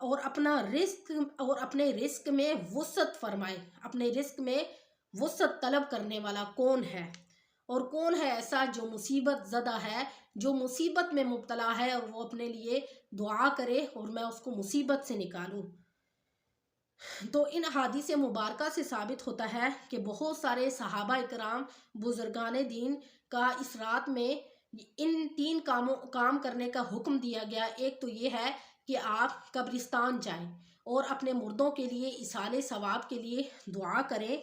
اور اپنے رزق میں وسعت فرمائے۔ اپنے رزق میں وسعت طلب کرنے والا کون ہے، اور کون ہے ایسا جو مصیبت زدہ ہے، جو مصیبت میں مبتلا ہے اور وہ اپنے لیے دعا کرے اور میں اس کو مصیبت سے نکالوں۔ تو ان احادیث مبارکہ سے ثابت ہوتا ہے کہ بہت سارے صحابہ اکرام بزرگان دین کا اس رات میں ان 3 کام کرنے کا حکم دیا گیا۔ ایک تو یہ ہے کہ آپ قبرستان جائیں اور اپنے مردوں کے لیے ایصال ثواب کے لیے دعا کریں۔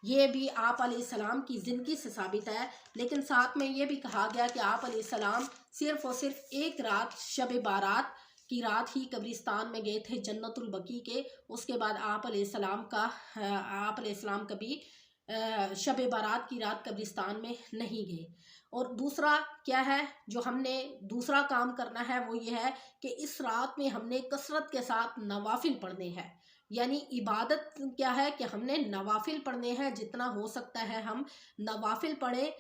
یہ بھی آپ علیہ السلام کی زندگی سے ثابت ہے، لیکن ساتھ میں یہ بھی کہا گیا کہ آپ علیہ السلام صرف اور صرف ایک رات شب بارات کی رات ہی قبرستان میں گئے تھے جنت البقیع کے۔ اس کے بعد آپ علیہ السلام کبھی شب بارات کی رات قبرستان میں نہیں گئے۔ اور دوسرا کیا ہے جو ہم نے دوسرا کام کرنا ہے، وہ یہ ہے کہ اس رات میں ہم نے کثرت کے ساتھ نوافل پڑھنے ہیں۔ یعنی عبادت کیا ہے کہ ہم نے نوافل پڑھنے ہیں، جتنا ہو سکتا ہے ہم نوافل پڑھیں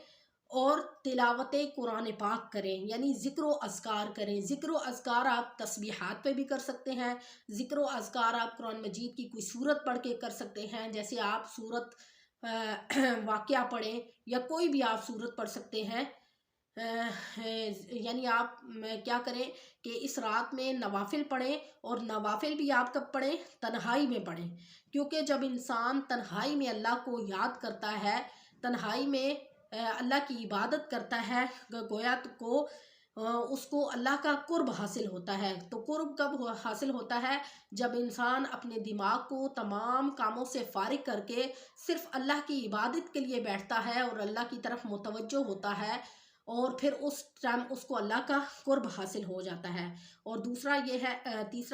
اور تلاوت قرآن پاک کریں، یعنی ذکر و اذکار کریں۔ ذکر و اذکار آپ تسبیحات پہ بھی کر سکتے ہیں، ذکر و اذکار آپ قرآن مجید کی کوئی سورت پڑھ کے کر سکتے ہیں، جیسے آپ سورت واقعہ پڑھیں یا کوئی بھی آپ سورت پڑھ سکتے ہیں۔ یعنی آپ کیا کریں کہ اس رات میں نوافل پڑھیں، اور نوافل بھی آپ کب پڑھیں؟ تنہائی میں پڑھیں، کیونکہ جب انسان تنہائی میں اللہ کو یاد کرتا ہے، تنہائی میں اللہ کی عبادت کرتا ہے، گویا اس کو اللہ کا قرب حاصل ہوتا ہے۔ تو قرب کب حاصل ہوتا ہے؟ جب انسان اپنے دماغ کو تمام کاموں سے فارغ کر کے صرف اللہ کی عبادت کے لیے بیٹھتا ہے اور اللہ کی طرف متوجہ ہوتا ہے، اور پھر اس ٹائم اس کو اللہ کا قرب حاصل ہو جاتا ہے۔ اور تیسرا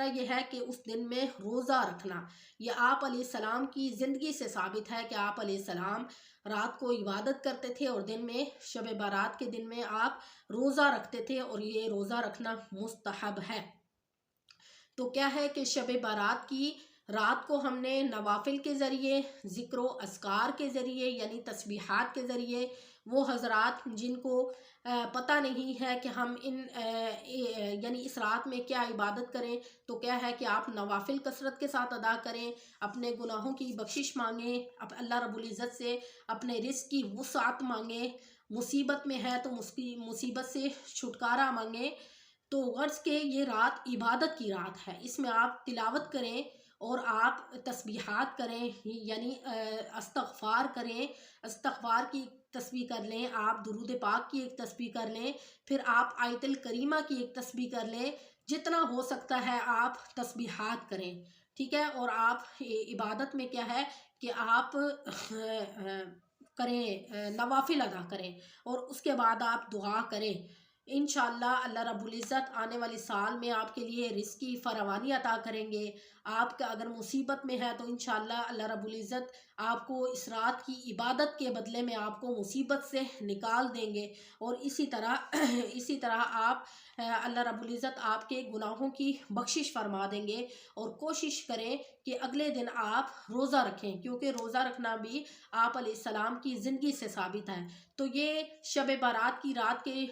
یہ ہے کہ اس دن میں روزہ رکھنا۔ یہ آپ علیہ السلام کی زندگی سے ثابت ہے کہ آپ علیہ السلام رات کو عبادت کرتے تھے اور دن میں شب بارات کے دن میں آپ روزہ رکھتے تھے، اور یہ روزہ رکھنا مستحب ہے۔ تو کیا ہے کہ شب بارات کی رات کو ہم نے نوافل کے ذریعے، ذکر و اذکار کے ذریعے، یعنی تسبیحات کے ذریعے، وہ حضرات جن کو پتہ نہیں ہے کہ ہم یعنی اس رات میں کیا عبادت کریں، تو کیا ہے کہ آپ نوافل کثرت کے ساتھ ادا کریں، اپنے گناہوں کی بخشش مانگیں، اللہ رب العزت سے اپنے رزق کی وسعت مانگیں، مصیبت میں ہے تو مصیبت سے چھٹکارا مانگیں۔ تو غرض کہ یہ رات عبادت کی رات ہے، اس میں آپ تلاوت کریں اور آپ تسبیحات کریں، یعنی استغفار کریں، استغفار کی تسبیح کر لیں، آپ درود پاک کی ایک تسبیح کر لیں، پھر آپ آیت الکریمہ کی ایک تسبیح کر لیں، جتنا ہو سکتا ہے آپ تسبیحات کریں، ٹھیک ہے۔ اور آپ عبادت میں کیا ہے کہ آپ کریں، نوافل ادا کریں، اور اس کے بعد آپ دعا کریں۔ انشاءاللہ اللہ رب العزت آنے والے سال میں آپ کے لیے رزق کی فراوانی عطا کریں گے۔ آپ کا اگر مصیبت میں ہے تو انشاءاللہ اللہ رب العزت آپ کو اس رات کی عبادت کے بدلے میں آپ کو مصیبت سے نکال دیں گے، اور اسی طرح آپ اللہ رب العزت آپ کے گناہوں کی بخشش فرما دیں گے۔ اور کوشش کریں کہ اگلے دن آپ روزہ رکھیں، کیونکہ روزہ رکھنا بھی آپ علیہ السلام کی زندگی سے ثابت ہے۔ تو یہ شب بارات کی رات کے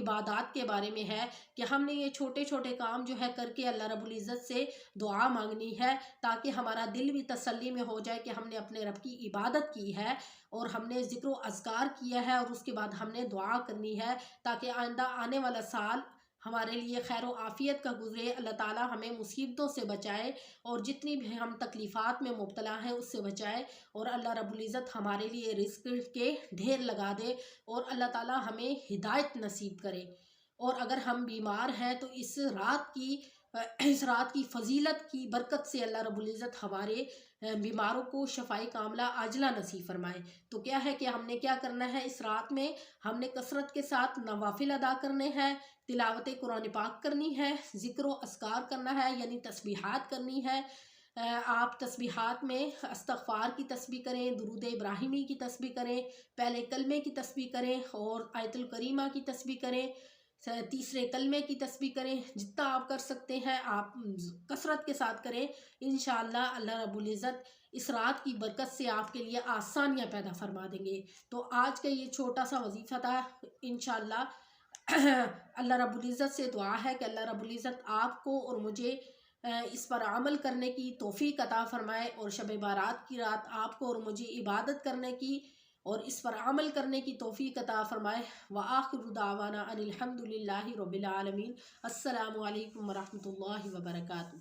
عبادات کے بارے میں ہے کہ ہم نے یہ چھوٹے چھوٹے کام جو ہے کر کے اللہ رب العزت سے دعا مانگنی ہے، تاکہ ہمارا دل بھی تسلی میں ہو جائے کہ ہم نے اپنے رب کی عبادت کی ہے اور ہم نے ذکر و اذکار کیا ہے، اور اس کے بعد ہم نے دعا کرنی ہے تاکہ آئندہ آنے والا سال ہمارے لیے خیر و عافیت کا گزرے، اللہ تعالی ہمیں مصیبتوں سے بچائے اور جتنی بھی ہم تکلیفات میں مبتلا ہیں اس سے بچائے، اور اللہ رب العزت ہمارے لیے رزق کے ڈھیر لگا دے، اور اللہ تعالی ہمیں ہدایت نصیب کرے۔ اور اگر ہم بیمار ہیں تو اس رات کی فضیلت کی برکت سے اللہ رب العزت ہمارے بیماروں کو شفائی کاملہ عاجلہ نصیب فرمائے۔ تو کیا ہے کہ ہم نے کیا کرنا ہے اس رات میں؟ ہم نے کثرت کے ساتھ نوافل ادا کرنے ہیں، تلاوت قرآن پاک کرنی ہے، ذکر و اذکار کرنا ہے، یعنی تسبیحات کرنی ہے۔ آپ تسبیحات میں استغفار کی تسبیح کریں، درود ابراہیمی کی تسبیح کریں، پہلے کلمے کی تسبیح کریں، اور آیت الکریمہ کی تسبیح کریں، تیسرے کلمے کی تسبیح کریں، جتنا آپ کر سکتے ہیں آپ کثرت کے ساتھ کریں۔ انشاءاللہ اللہ رب العزت اس رات کی برکت سے آپ کے لیے آسانیاں پیدا فرما دیں گے۔ تو آج کا یہ چھوٹا سا وظیفہ تھا، انشاءاللہ اللہ رب العزت سے دعا ہے کہ اللہ رب العزت آپ کو اور مجھے اس پر عمل کرنے کی توفیق عطا فرمائے، اور شب بارات کی رات آپ کو اور مجھے عبادت کرنے کی اور اس پر عمل کرنے کی توفیق عطا فرمائے۔ وآخر دعوانا ان الحمد للہ رب العالمین۔ السلام علیکم ورحمۃ اللہ وبرکاتہ۔